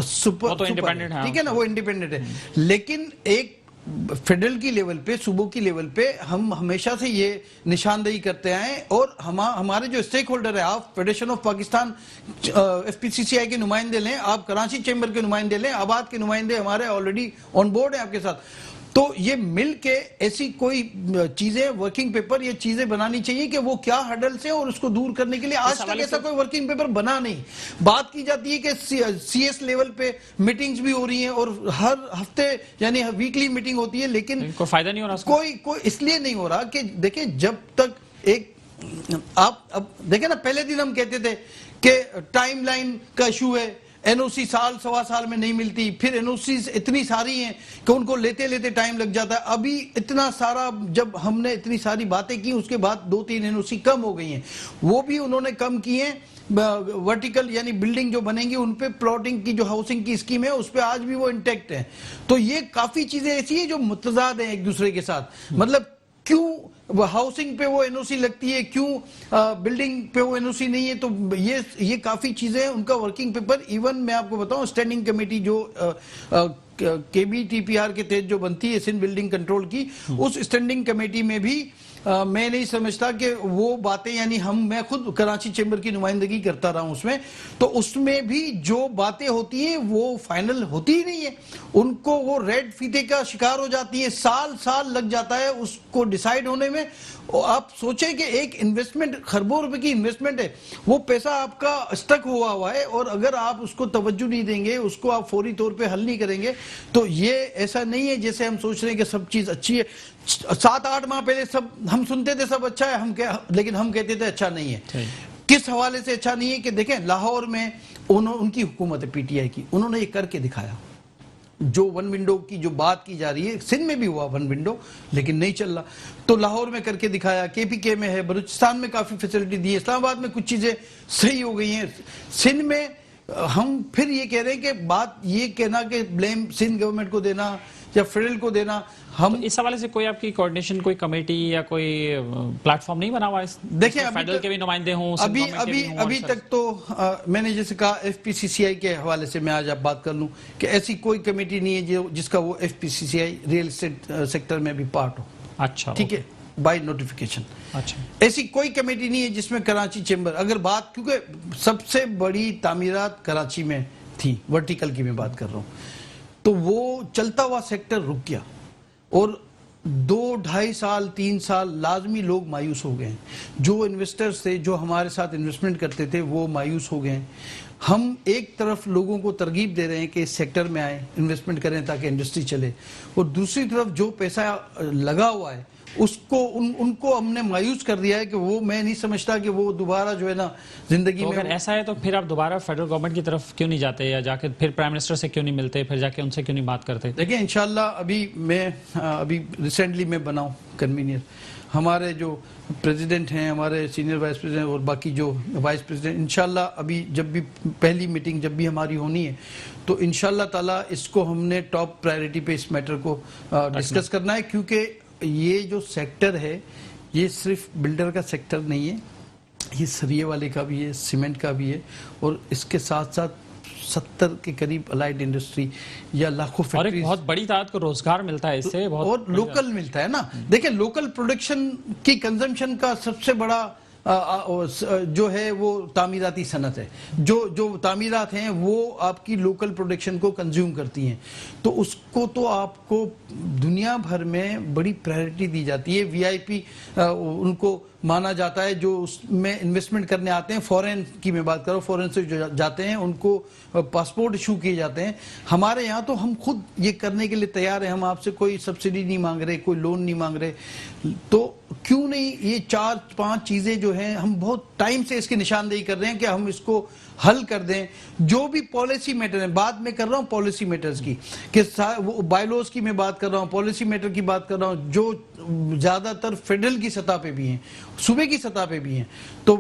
سپر انڈیپینڈنٹ ہے، ٹھیک ہے نا، وہ انڈیپینڈنٹ ہے. لیکن ایک فیڈرل کی لیول پہ، صوبوں کی لیول پہ ہم ہمیشہ سے یہ نشاندہی کرتے آئے. اور ہمارے جو اسٹیک ہولڈر ہے، آپ federation of Pakistan F P C C I کے نمائندے لیں، آپ کراچی چیمبر کے نمائندے لیں، آباد کے نمائندے ہمارے آلریڈی آن بورڈ ہیں آپ کے ساتھ. تو یہ مل کے ایسی کوئی چیزیں، ورکنگ پیپر، یہ چیزیں بنانی چاہیے کہ وہ کیا ہرڈلز ہیں اور اس کو دور کرنے کے لیے. آج تک ایسا کوئی ورکنگ پیپر بنا نہیں. بات کی جاتی ہے کہ سی ایس لیول پہ میٹنگز بھی ہو رہی ہیں اور ہر ہفتے یعنی ویکلی میٹنگ ہوتی ہے، لیکن کوئی فائدہ نہیں ہو رہا. کوئی اس لیے نہیں ہو رہا کہ دیکھیں جب تک ایک آپ اب دیکھیں نا، پہلے دن ہم کہتے تھے کہ ٹائم لائن کا ایشو ہے، این او سی سال سوا سال میں نہیں ملتی، پھر این او سیز اتنی ساری ہیں کہ ان کو لیتے لیتے ٹائم لگ جاتا ہے. ابھی اتنا سارا، جب ہم نے اتنی ساری باتیں کی اس کے بعد 2-3 این او سی کم ہو گئی ہیں. وہ بھی انہوں نے کم کی ہیں. ورٹیکل یعنی بلڈنگ جو بنیں گی ان پہ پلاٹنگ کی جو ہاؤسنگ کی اسکیم ہے اس پہ آج بھی وہ انٹیکٹ ہے. تو یہ کافی چیزیں ایسی ہیں جو متضاد ہیں ایک دوسرے کے ساتھ. مطلب کیوں ہاؤسنگ پہ وہ این او سی لگتی ہے، کیوں بلڈنگ پہ وہ این او سی نہیں ہے. تو یہ کافی چیزیں ہیں. ان کا ورکنگ پیپر، ایون میں آپ کو بتاؤں، اسٹینڈنگ کمیٹی جو کے بی ٹی پی آر کے تحت جو بنتی ہے سندھ بلڈنگ کنٹرول کی، اس اسٹینڈنگ کمیٹی میں بھی میں نہیں سمجھتا کہ وہ باتیں یعنی میں خود کراچی چیمبر کی نمائندگی کرتا رہا ہوں اس میں، تو اس میں بھی جو باتیں ہوتی ہیں وہ فائنل ہوتی ہی نہیں ہے، ان کو وہ ریڈ فیتے کا شکار ہو جاتی ہے، سال لگ جاتا ہے اس کو ڈیسائیڈ ہونے میں۔ آپ سوچیں کہ ایک انویسٹمنٹ خربوں روپے کی انویسٹمنٹ ہے، وہ پیسہ آپ کا اسٹک ہوا ہے، اور اگر آپ اس کو توجہ نہیں دیں گے، اس کو آپ فوری طور پہ حل نہیں کریں گے، تو یہ ایسا نہیں ہے جیسے ہم سوچ رہے ہیں کہ سب چیز اچھی ہے۔ 7-8 ماہ پہلے ہم سنتے تھے سب اچھا ہے، لیکن ہم کہتے تھے اچھا نہیں ہے۔ کس حوالے سے اچھا نہیں ہے کہ دیکھیں لاہور میں ان کی حکومت ہے پی ٹی آئی کی، انہوں نے یہ کر کے دکھایا۔ جو ون ونڈو کی جو بات کی جا رہی ہے، سندھ میں بھی ہوا ون ونڈو لیکن نہیں چل رہا، تو لاہور میں کر کے دکھایا، کے پی کے میں ہے، بلوچستان میں کافی فیسلٹی دی ہے، اسلام آباد میں کچھ چیزیں صحیح ہو گئی ہیں۔ سندھ میں ہم پھر یہ کہہ رہے ہیں کہ بات یہ کہنا کہ بلیم سندھ گورنمنٹ کو دینا یا فیڈرل کو دینا، ہم اس حوالے سے کوئی آپ کی کوارڈینیشن، کوئی کمیٹی یا کوئی پلیٹ فارم نہیں بنا ہوا ہے؟ دیکھیں فیڈرل کے بھی نمائندے ہوں، ابھی تک تو میں نے جیسے کہا F P C C I کے حوالے سے میں آج آپ بات کر لوں کہ ایسی کوئی کمیٹی نہیں ہے جس کا وہ F P C C I real estate sector میں بھی پارٹ ہو۔ اچھا، ٹھیک ہے، بائی نوٹیفیکیشن۔ اچھا، ایسی کوئی کمیٹی نہیں ہے جس میں کراچی چیمبر، اگر بات کیونکہ سب سے بڑی تعمیرات کراچی میں تھی، ورٹیکل کی میں بات کر رہا ہوں، تو وہ چلتا ہوا سیکٹر رک گیا، اور 2-2.5 سال 3 سال لازمی لوگ مایوس ہو گئے ہیں۔ جو انویسٹرز تھے، جو ہمارے ساتھ انویسٹمنٹ کرتے تھے، وہ مایوس ہو گئے ہیں۔ ہم ایک طرف لوگوں کو ترغیب دے رہے ہیں کہ اس سیکٹر میں آئیں، انویسٹمنٹ کریں تاکہ انڈسٹری چلے، اور دوسری طرف جو پیسہ لگا ہوا ہے اس کو ان کو ہم نے مایوس کر دیا ہے کہ وہ، میں نہیں سمجھتا کہ وہ دوبارہ جو ہے نا زندگی تو میں۔ اگر ایسا ہے تو پھر آپ دوبارہ فیڈرل گورنمنٹ کی طرف کیوں نہیں جاتے، یا جا کے پھر پرائم منسٹر سے کیوں نہیں ملتے، پھر جا کے ان سے کیوں نہیں بات کرتے؟ دیکھیں انشاءاللہ ابھی ریسنٹلی میں بناؤں کنوینئر، ہمارے جو پریزیڈنٹ ہیں، ہمارے سینئر وائس پریزیڈنٹ اور باقی جو وائس پریزیڈنٹ، انشاءاللہ ابھی جب بھی پہلی میٹنگ جب بھی ہماری ہونی ہے تو انشاءاللہ تعالیٰ اس کو ہم نے ٹاپ پرائیورٹی پہ اس میٹر کو ڈسکس کرنا ہے، کیونکہ یہ جو سیکٹر ہے یہ صرف بلڈر کا سیکٹر نہیں ہے، یہ سریے والے کا بھی ہے، سیمنٹ کا بھی ہے، اور اس کے ساتھ ساتھ 70 کے قریب الائیڈ انڈسٹری یا لاکھوں اور ایک فیکٹریز، بہت بڑی تعداد کو روزگار ملتا ہے اس سے، اور لوکل ملتا ہے نا۔ دیکھیں لوکل پروڈکشن کی کنزمپشن کا سب سے بڑا جو ہے وہ تعمیراتی صنعت ہے، جو تعمیرات ہیں وہ آپ کی لوکل پروڈکشن کو کنزیوم کرتی ہیں، تو اس کو تو آپ کو دنیا بھر میں بڑی پرائیورٹی دی جاتی ہے، وی آئی پی ان کو مانا جاتا ہے، جو اس میں انویسٹمنٹ کرنے آتے ہیں، فورن کی میں بات کروں، فورن سے جو جاتے ہیں ان کو پاسپورٹ ایشو کیے جاتے ہیں۔ ہمارے یہاں تو ہم خود یہ کرنے کے لیے تیار ہیں، ہم آپ سے کوئی سبسڈی نہیں مانگ رہے، کوئی لون نہیں مانگ رہے، تو کیوں نہیں یہ 4-5 چیزیں جو ہیں ہم بہت ٹائم سے اس کی نشاندہی کر رہے ہیں کہ ہم اس کو حل کر دیں۔ جو بھی پالیسی میٹر ہیں، بعد میں کر رہا ہوں پالیسی میٹرز کی، کہ بائی لوز کی میں بات کر رہا ہوں، پالیسی میٹر کی بات کر رہا ہوں، جو زیادہ تر فیڈرل کی سطح پہ بھی ہیں، صوبے کی سطح پہ بھی ہیں، تو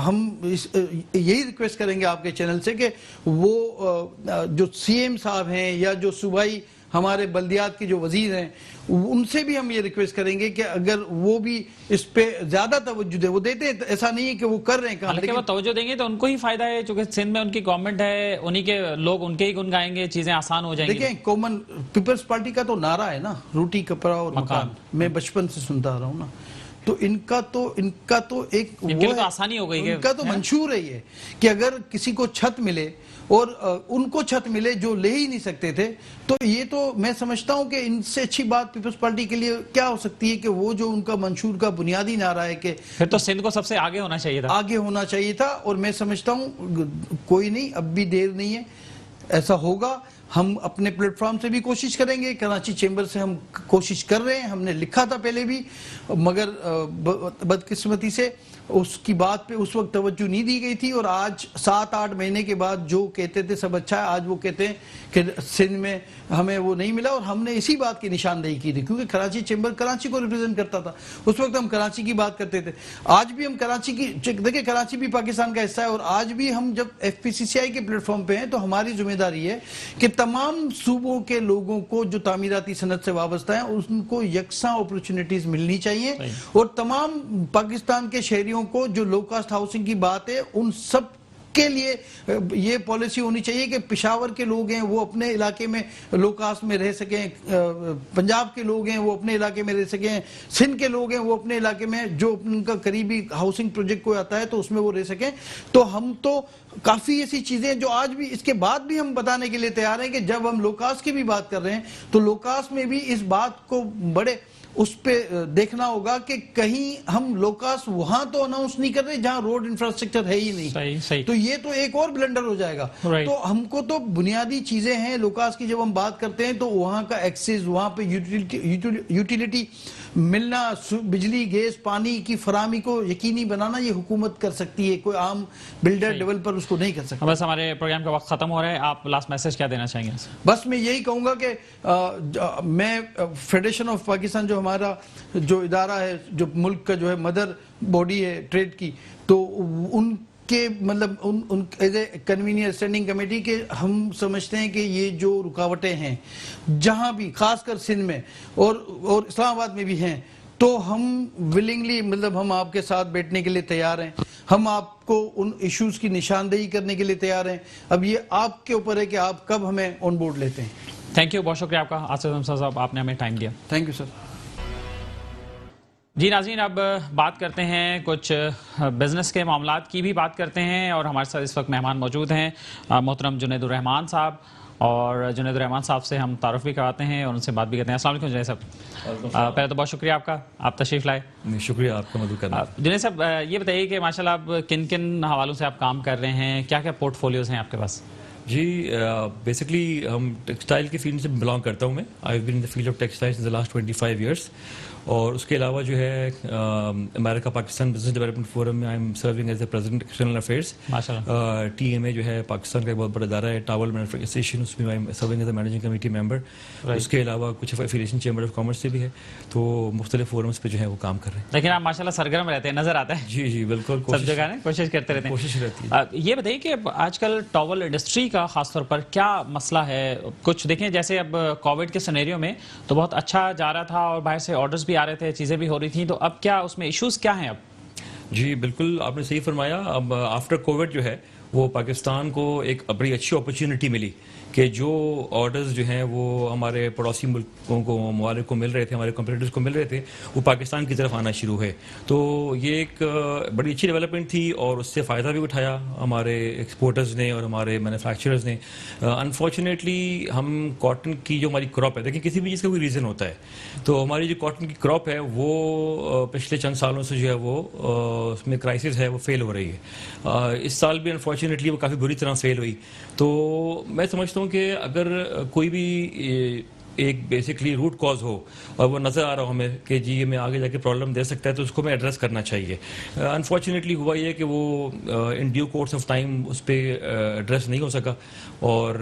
ہم یہی ریکویسٹ کریں گے آپ کے چینل سے کہ وہ جو سی ایم صاحب ہیں یا جو صوبائی ہمارے بلدیات کے جو وزیر ہیں، ان سے بھی ہم یہ ریکویسٹ کریں گے کہ اگر وہ بھی اس پہ زیادہ توجہ دیں، وہ دیتے ہیں، ایسا نہیں ہے کہ وہ کر رہے ہیں کام، حالانکہ وہ توجہ دیں گے تو ان کو ہی فائدہ ہے، چونکہ سندھ میں ان کی گورنمنٹ ہے، انہی کے لوگ ان کے ہی گن گائیں گے، چیزیں آسان ہو جائیں گی۔ دیکھیں کامن پیپلز پارٹی کا تو نعرہ ہے نا، روٹی کپڑا اور مکان، میں بچپن سے سنتا آ رہا ہوں نا، تو ان کا تو ایک ان کے لیے تو آسانی ہو گئی، ان کا تو منشور ہے یہ کہ اگر کسی کو چھت ملے اور ان کو چھت ملے جو لے ہی نہیں سکتے تھے، تو یہ تو میں سمجھتا ہوں کہ ان سے اچھی بات پیپلز پارٹی کے لیے کیا ہو سکتی ہے کہ وہ جو ان کا منشور کا بنیادی نعرہ ہے کہ پھر تو سندھ کو سب سے آگے ہونا چاہیے تھا، آگے ہونا چاہیے تھا، اور میں سمجھتا ہوں کوئی نہیں، اب بھی دیر نہیں ہے، ایسا ہوگا۔ ہم اپنے پلیٹ فارم سے بھی کوشش کریں گے، کراچی چیمبر سے ہم کوشش کر رہے ہیں، ہم نے لکھا تھا پہلے بھی، مگر بدقسمتی سے اس کی بات پہ اس وقت توجہ نہیں دی گئی تھی، اور آج 7-8 مہینے کے بعد جو کہتے تھے سب اچھا ہے، آج وہ کہتے ہیں کہ سندھ میں ہمیں وہ نہیں ملا، اور ہم نے اسی بات کی نشاندہی کی تھی، کیونکہ کراچی چیمبر کراچی کو ریپرزینٹ کرتا تھا، اس وقت ہم کراچی کی بات کرتے تھے، آج بھی ہم کراچی کی، دیکھیں کراچی بھی پاکستان کا حصہ ہے، اور آج بھی ہم جب F P C C I کے پلیٹ فارم پہ ہیں تو ہماری ذمہ داری ہے کہ تمام صوبوں کے لوگوں کو جو تعمیراتی صنعت سے وابستہ ہیں ان کو یکساں اپرچونٹیز ملنی چاہیے، اور تمام پاکستان کے شہریوں کو جو لو کاسٹ ہاؤسنگ کی بات ہے ان سب کے لیے یہ پالیسی ہونی چاہیے کہ پشاور کے لوگ ہیں وہ اپنے علاقے میں لو کاسٹ میں رہ سکیں, پنجاب کے لوگ ہیں وہ اپنے علاقے میں رہ سکیں, سندھ کے لوگ ہیں وہ اپنے علاقے میں جو ان کا قریبی ہاؤسنگ پروجیکٹ کوئی آتا ہے تو اس میں وہ رہ سکیں. تو ہم تو کافی ایسی چیزیں جو آج بھی اس کے بعد بھی ہم بتانے کے لیے تیار ہیں کہ جب ہم لو کاسٹ کی بھی بات کر رہے ہیں تو لو کاسٹ میں بھی اس بات کو بڑے اس پہ دیکھنا ہوگا کہ کہیں ہم لو کاسٹ وہاں تو اناؤنس نہیں کر رہے جہاں روڈ انفراسٹرکچر ہے ہی نہیں. صحیح. تو یہ تو ایک اور بلنڈر ہو جائے گا. تو ہم کو تو بنیادی چیزیں ہیں لو کاسٹ کی جب ہم بات کرتے ہیں تو وہاں کا ایکسس, وہاں پہ یوٹیلیٹی ملنا, بجلی گیس پانی کی فراہمی کو یقینی بنانا یہ حکومت کر سکتی ہے, کوئی عام بلڈر ڈیولپر اس کو نہیں کر سکتا. بس ہمارے پروگرام کا وقت ختم ہو رہا ہے, آپ لاسٹ میسج کیا دینا چاہیں گے؟ بس میں یہی کہوں گا کہ میں فیڈریشن آف پاکستان جو ہمارا جو ادارہ ہے جو ملک کا جو ہے مدر باڈی ہے ٹریڈ کی, تو ان کہ مطلب in as a convener standing committee کے ہم سمجھتے ہیں کہ یہ جو رکاوٹیں ہیں جہاں بھی خاص کر سندھ میں اور اسلام آباد میں بھی ہیں تو ہم ولنگلی مطلب ہم آپ کے ساتھ بیٹھنے کے لیے تیار ہیں, ہم آپ کو ان ایشوز کی نشاندہی کرنے کے لیے تیار ہیں. اب یہ آپ کے اوپر ہے کہ آپ کب ہمیں آن بورڈ لیتے ہیں. تھینک یو, بہت شکریہ آپ کا آصف حمزہ صاحب, آپ نے ہمیں ٹائم دیا. Thank you sir. جی ناظرین, اب بات کرتے ہیں کچھ بزنس کے معاملات کی بھی بات کرتے ہیں, اور ہمارے ساتھ اس وقت مہمان موجود ہیں محترم جنید الرحمان صاحب, اور جنید الرحمان صاحب سے ہم تعارف بھی کرواتے ہیں اور ان سے بات بھی کرتے ہیں. السلام علیکم جنید صاحب. پہلے تو بہت شکریہ آپ کا, آپ تشریف لائے. شکریہ آپ کا مدعو کرنا. جنید صاحب یہ بتائیے کہ ماشاءاللہ آپ کن کن حوالوں سے آپ کام کر رہے ہیں, کیا کیا پورٹ فولیوز ہیں آپ کے پاس؟ جی بیسکلی ہم ٹیکسٹائل کی فیلڈ سے بلانگ کرتا ہوں میں. I have been in the field of textile in the last 25 years. اور اس کے علاوہ جو ہے امریکہ پاکستان بزنس ڈیولپمنٹ فورم میں I am serving as a president external affairs. T M A جو ہے پاکستان کا ایک بہت بڑا ادارہ ہے, ٹاول مینوفیکچرنگ ایسوسیشن, اس میں I am serving as a managing committee member. اس کے علاوہ کچھ افیلیشن چیمبر آف کامرس سے بھی ہے, تو مختلف فورمس پہ جو ہے وہ کام کر رہے ہیں. لیکن آپ ماشاءاللہ سرگرم رہتے ہیں, نظر آتا ہے. جی جی بالکل, سب جگہ کوشش کرتے رہتے ہیں. کوشش رہتی ہے. یہ بتائیے کہ آج کل ٹاول انڈسٹری کا خاص طور پر کیا مسئلہ ہے؟ کچھ دیکھیں جیسے اب کووڈ کے سینیریو میں تو بہت اچھا جا رہا تھا اور باہر سے آرڈرز بھی آ رہے تھے, چیزیں بھی ہو رہی تھیں, تو اب کیا اس میں ایشوز کیا ہیں؟ اب جی بالکل آپ نے صحیح فرمایا. اب آفٹر کووڈ جو ہے وہ پاکستان کو ایک بڑی اچھی اپرچونٹی ملی کہ جو آرڈرز جو ہیں وہ ہمارے پڑوسی ملکوں کو, ممالک کو مل رہے تھے, ہمارے کمپیٹیٹرز کو مل رہے تھے, وہ پاکستان کی طرف آنا شروع ہے. تو یہ ایک بڑی اچھی ڈیولپمنٹ تھی اور اس سے فائدہ بھی اٹھایا ہمارے ایکسپورٹرز نے اور ہمارے مینوفیکچررز نے. انفارچونیٹلی ہم کاٹن کی جو ہماری کراپ ہے, دیکھیں کسی بھی چیز کا کوئی ریزن ہوتا ہے, تو ہماری جو کاٹن کی کراپ ہے وہ پچھلے چند سالوں سے جو ہے وہ اس میں کرائسس ہے وہ فیل ہو رہی ہے. اس سال بھی انفارچونیٹلی وہ کافی بری طرح فیل ہوئی. تو میں سمجھتا ہوں کہ اگر کوئی بھی ایک بیسکلی روٹ کاز ہو اور وہ نظر آ رہا ہو ہمیں کہ جی یہ میں آگے جا کے پرابلم دے سکتا ہے, تو اس کو میں ایڈریس کرنا چاہیے. انفارچونیٹلی ہوا یہ کہ وہ in due course of time اس پہ ایڈریس نہیں ہو سکا اور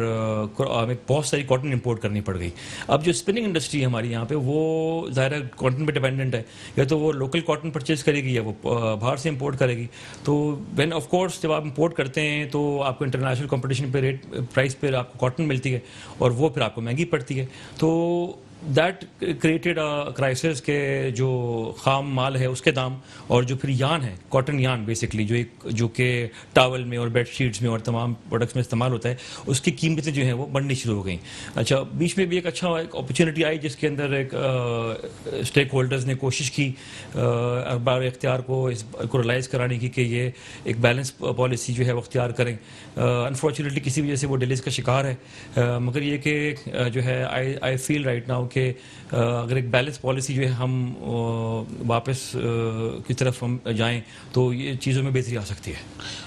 ہمیں بہت ساری کاٹن امپورٹ کرنی پڑ گئی. اب جو اسپننگ انڈسٹری ہے ہماری یہاں پہ وہ ظاہر ہے کاٹن پہ ڈیپینڈنٹ ہے, یا تو وہ لوکل کاٹن پرچیز کرے گی یا وہ باہر سے امپورٹ کرے گی. تو وین آف کورس جب آپ امپورٹ کرتے ہیں تو آپ کو انٹرنیشنل کمپٹیشن پہ ریٹ پرائز پہ آپ کو کاٹن ملتی ہے اور وہ پھر آپ کو مہنگی پڑتی ہے. تو دیٹ کریٹڈ کرائسس کے جو خام مال ہے اس کے دام اور جو پھر یان ہے, کاٹن یان بیسکلی جو کہ ٹاول میں اور بیڈ شیٹس میں اور تمام پروڈکٹس میں استعمال ہوتا ہے, اس کی قیمتیں جو ہیں وہ بڑھنی شروع ہو گئیں. اچھا بیچ میں بھی ایک اپرچونیٹی آئی جس کے اندر ایک اسٹیک ہولڈرز نے کوشش کی اخبار اختیار کو ریلائز کرانے کی کہ یہ ایک بیلنس پالیسی جو ہے وہ اختیار کریں. انفارچونیٹلی کسی وجہ سے وہ ڈیلیز کا شکار ہے, مگر یہ کہ جو ہے آئی فیل رائٹ ناؤ کہ اگر ایک بیلنس پالیسی جو ہے ہم واپس کی طرف ہم جائیں تو یہ چیزوں میں بہتری آ سکتی ہے.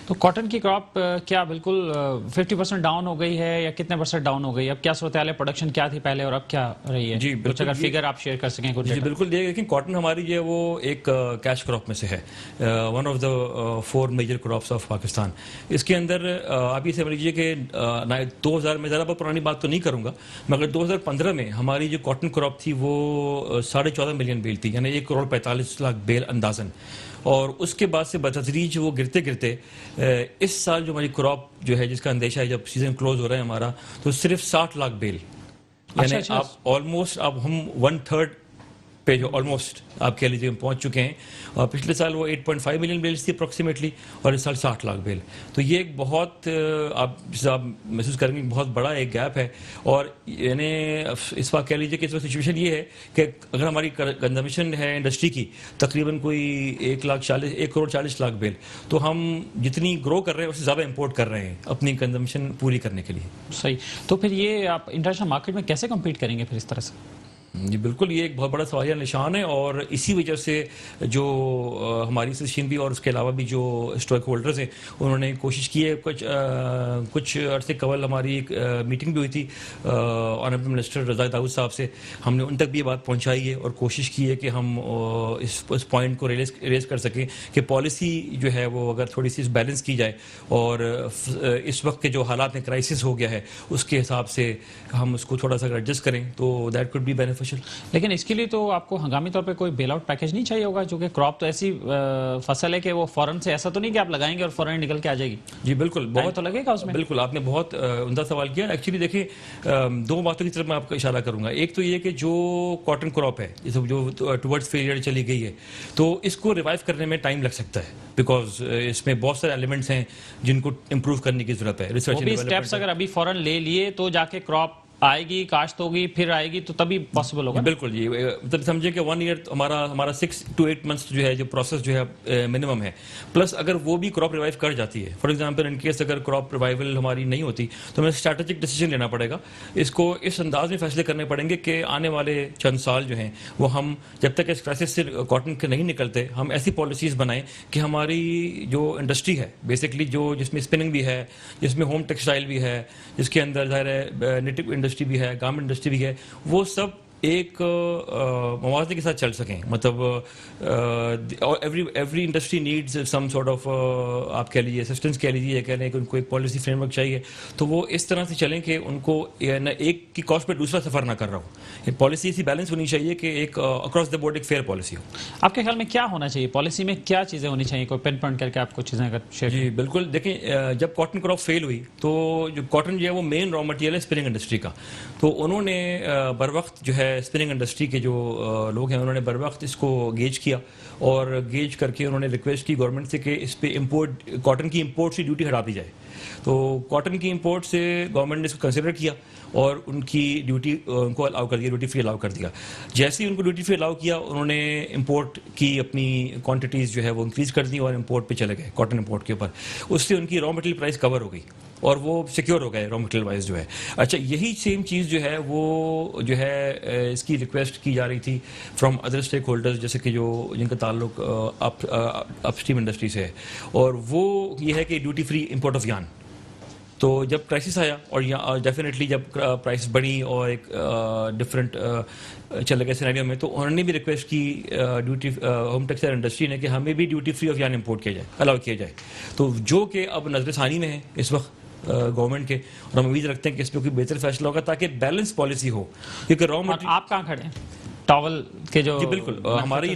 تو کاٹن کی کراپ کیا بالکل 50% ڈاؤن ہو گئی ہے یا کتنے % ڈاؤن ہو گئی؟ اب کیا صورتحال ہے, پروڈکشن کیا تھی پہلے اور اب کیا رہی ہے؟ جی کچھ اگر فگر آپ شیئر کر سکیں. جی بالکل, دیکھیں کاٹن ہماری جو ہے وہ ایک کیش کراپ میں سے ہے, one of the 4 major crops of Pakistan. اس کے اندر آپ یہ سمجھ لیجیے کہ 2000 میں زیادہ بہت پرانی بات تو نہیں کروں گا, مگر 2015 میں ہماری جو کاٹن کراپ تھی وہ 14.5 ملین بیل تھی, یعنی 1,45,00,000 بیل اندازاً. اور اس کے بعد سے بتدریج وہ گرتے گرتے اس سال جو ہماری کراپ جو ہے جس کا اندیشہ ہے جب سیزن کلوز ہو رہا ہے ہمارا, تو صرف 60 لاکھ بیل, یعنی آپ آلموسٹ اب ہم 1/3 پہ جو آلموسٹ آپ کہہ لیجیے ہم پہنچ چکے ہیں. اور پچھلے سال وہ 8.5 ملین بیلز تھی اپروکسیمیٹلی, اور اس سال 60 لاکھ بیل. تو یہ ایک بہت آپ محسوس کریں گے بہت بڑا ایک گیپ ہے. اور یعنی اس وقت کہہ لیجیے کہ اس وقت سچویشن یہ ہے کہ اگر ہماری کنزمپشن ہے انڈسٹری کی تقریباً کوئی 1,40,00,000 بیل, تو ہم جتنی گرو کر رہے ہیں اس سے زیادہ امپورٹ کر رہے ہیں اپنی کنزمپشن پوری کرنے کے لیے. صحیح. تو پھر یہ آپ انٹرنیشنل مارکیٹ میں کیسے کمپیٹ کریں گے پھر اس طرح سے؟ جی بالکل, یہ ایک بہت بڑا سوالیہ نشان ہے. اور اسی وجہ سے جو ہماری ایسوسیشن بھی اور اس کے علاوہ بھی جو اسٹاک ہولڈرز ہیں انہوں نے کوشش کی ہے. کچھ عرصے قبل ہماری ایک میٹنگ بھی ہوئی تھی آنریبل منسٹر رضا داؤد صاحب سے. ہم نے ان تک بھی یہ بات پہنچائی ہے اور کوشش کی ہے کہ ہم اس پوائنٹ کو ریز کر سکیں کہ پالیسی جو ہے وہ اگر تھوڑی سی بیلنس کی جائے اور اس وقت کے جو حالات میں کرائسس ہو گیا ہے اس کے حساب سے ہم اس کو تھوڑا سا ایڈجسٹ کریں تو دیٹ کوڈ بی بینیفیشل. لیکن اس کے لیے تو آپ کو ہنگامی طور پہ کوئی بیل آؤٹ پیکج نہیں چاہیے ہوگا, چونکہ کراپ تو ایسی فصل ہے کہ وہ فوراً سے ایسا تو نہیں کہ آپ لگائیں گے اور فوراً نکل کے آ جائے گی. جی بالکل, بہت تو لگے گا اس میں. بالکل, آپ نے بہت عمدہ سوال کیا. ایکچولی دیکھیں, دو باتوں کی طرف میں آپ کا اشارہ کروں گا. ایک تو یہ کہ جو کاٹن کراپ ہے جو ٹورڈز فیلئر چلی گئی ہے, تو اس کو ریوائیو کرنے میں ٹائم لگ سکتا ہے, بیکاز اس میں بہت سارے ایلیمنٹس ہیں جن کو امپروو کرنے کی ضرورت ہے. ریسرچ اسٹیپس اگر ابھی فوراً لے لیے تو جا کے کراپ آئے گی, کاشت ہوگی, پھر آئے گی, تو تبھی پاسبل ہوگا. بالکل جی, مطلب سمجھے کہ 1 ایئر ہمارا 6 to 8 months جو ہے جو پروسیس جو ہے منیمم ہے. پلس اگر وہ بھی کراپ ریوائیو کر جاتی ہے, فار ایگزامپل ان کیس اگر کراپ ریوائیول ہماری نہیں ہوتی تو ہمیں اسٹریٹجک ڈیسیجن لینا پڑے گا. اس کو اس انداز میں فیصلے کرنے پڑیں گے کہ آنے والے چند سال جو ہیں وہ ہم جب تک اس کرائسس سے کاٹن کے نہیں نکلتے ہم ایسی پالیسیز بنائیں کہ ہماری جو انڈسٹری ہے بیسکلی جس میں اسپننگ بھی ہے, جس میں ہوم ٹیکسٹائل بھی ہے, جس کے اندر ظاہر ہے نیٹو انڈسٹری بھی ہے, گارمنٹ انڈسٹری بھی ہے, وہ سب ایک موازنے کے ساتھ چل سکیں. مطلب every industry needs some sort of آپ کہہ لیجیے اسسٹنس کہہ لیجیے, یا کہہ لیں کہ ان کو ایک پالیسی فریم ورک چاہیے, تو وہ اس طرح سے چلیں کہ ان کو ایک کی کاسٹ پہ دوسرا سفر نہ کر رہا ہو. یہ پالیسی ایسی بیلنس ہونی چاہیے کہ ایک اکراس دا بورڈ ایک فیئر پالیسی ہو. آپ کے خیال میں کیا ہونا چاہیے پالیسی میں, کیا چیزیں ہونی چاہیے, کوئی پن پوائنٹ کر کے آپ کچھ چیزیں اگر شیئر. جی بالکل, دیکھیں جب کاٹن کراپ فیل ہوئی تو جو کاٹن جو ہے وہ مین را مٹیریل ہے اسپننگ انڈسٹری کا, تو انہوں نے بر وقت جو ہے اسپننگ انڈسٹری کے جو لوگ ہیں انہوں نے بر وقت اس کو گیج کیا, اور گیج کر کے انہوں نے ریکویسٹ کی گورنمنٹ سے کہ اس پہ امپورٹ کاٹن کی امپورٹ سے ڈیوٹی ہٹا دی جائے. تو کاٹن کی امپورٹ سے گورنمنٹ نے اس کو کنسیڈر کیا اور ان کی ڈیوٹی ان کو الاؤ کر دیا, ڈیوٹی فری الاؤ کر دیا. جیسے ہی ان کو ڈیوٹی فری الاؤ کیا انہوں نے امپورٹ کی اپنی کوانٹٹیز جو ہے وہ انکریز کر دی اور امپورٹ پہ چلے گئے کاٹن امپورٹ کے اوپر. اس سے ان کی را مٹیریل پرائز کور ہو گئی اور وہ سیکیور ہو گئے را مٹیریل وائز جو ہے. اچھا, یہی سیم چیز جو ہے وہ جو ہے اس کی ریکویسٹ کی جا رہی تھی فرام ادر اسٹیک ہولڈرز, جیسے کہ جو جن کا تعلق اپ اسٹریم انڈسٹری سے ہے, اور وہ یہ ہے کہ ڈیوٹی فری امپورٹ آف یارن. تو جب کرائسس آیا اور ڈیفینیٹلی جب پرائس بڑھی اور ایک ڈفرینٹ چلے گئے سینیریو میں, تو انہوں نے بھی ریکویسٹ کی ڈیوٹی ہوم ٹیکسٹائل انڈسٹری نے کہ ہمیں بھی ڈیوٹی فری آف یارن امپورٹ کیا جائے, الاؤ کیا جائے. تو جو کہ اب نظر ثانی میں ہے اس وقت گورنمنٹ کے, اور ہم امید رکھتے ہیں کہ اس پہ کوئی بہتر فیصلہ ہوگا تاکہ بیلنس پالیسی ہو. کیونکہ را مٹیریل آپ کہاں کھڑے ہیں ٹاول کے جو. جی بالکل, ہماری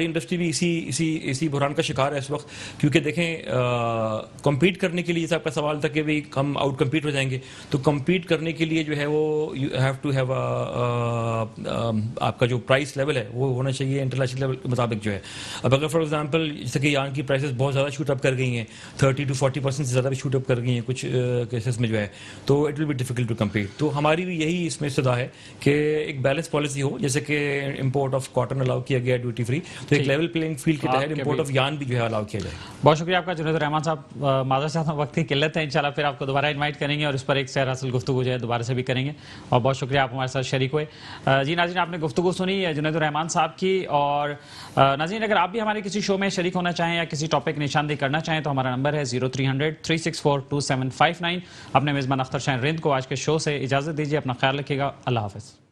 انڈسٹری بھی اسی بحران کا شکار ہے اس وقت. کیونکہ دیکھیں کمپیٹ کرنے کے لیے جیسا آپ کا سوال تھا کہ ہم آؤٹ کمپیٹ ہو جائیں گے, تو کمپیٹ کرنے کے لیے جو ہے وہ یو ہیو ٹو ہیو آپ کا جو پرائس لیول ہے وہ ہونا چاہیے انٹرنیشنل لیول کے مطابق جو ہے. اب اگر فار ایگزامپل جیسے کہ یارن کی پرائسز بہت زیادہ شوٹ اپ کر گئی ہیں, 30 to 40% سے زیادہ بھی شوٹ اپ کر گئی ہیں کچھ کیسز میں جو ہے, تو it will be difficult to compete. تو ہماری بھی یہی اس میں استدا ہے کہ ایک بیلنس پالیسی ہو, جیسے کہ امپورٹ آف کاٹن الاؤ کیا گیا ڈیوٹی فری, تو ایک لیول پلینگ فیلڈ کے تحت امپورٹ آف یارن بھی جو ہے الاؤ کیا جائے. بہت شکریہ آپ کا جنید الرحمان صاحب. معذرت چاہتا ہوں وقت کی قلت ہے, انشاءاللہ پھر آپ کو دوبارہ انوائٹ کریں گے اور اس پر ایک سیر حاصل گفتگو جو ہے دوبارہ سے بھی کریں گے. اور بہت شکریہ آپ ہمارے ساتھ شریک ہوئے. جی ناظرین, آپ نے گفتگو سنی جنید الرحمان صاحب کی. اور ناظرین, اگر آپ بھی ہمارے کسی شو میں شریک ہونا چاہیں یا کسی ٹاپک نشاندہی کرنا چاہیں تو ہمارا نمبر ہے 0300-364-2759. اپنے میزبان اختر شاہین رند کو آج کے شو سے اجازت دیجیے. اپنا خیال رکھیے گا. اللہ حافظ.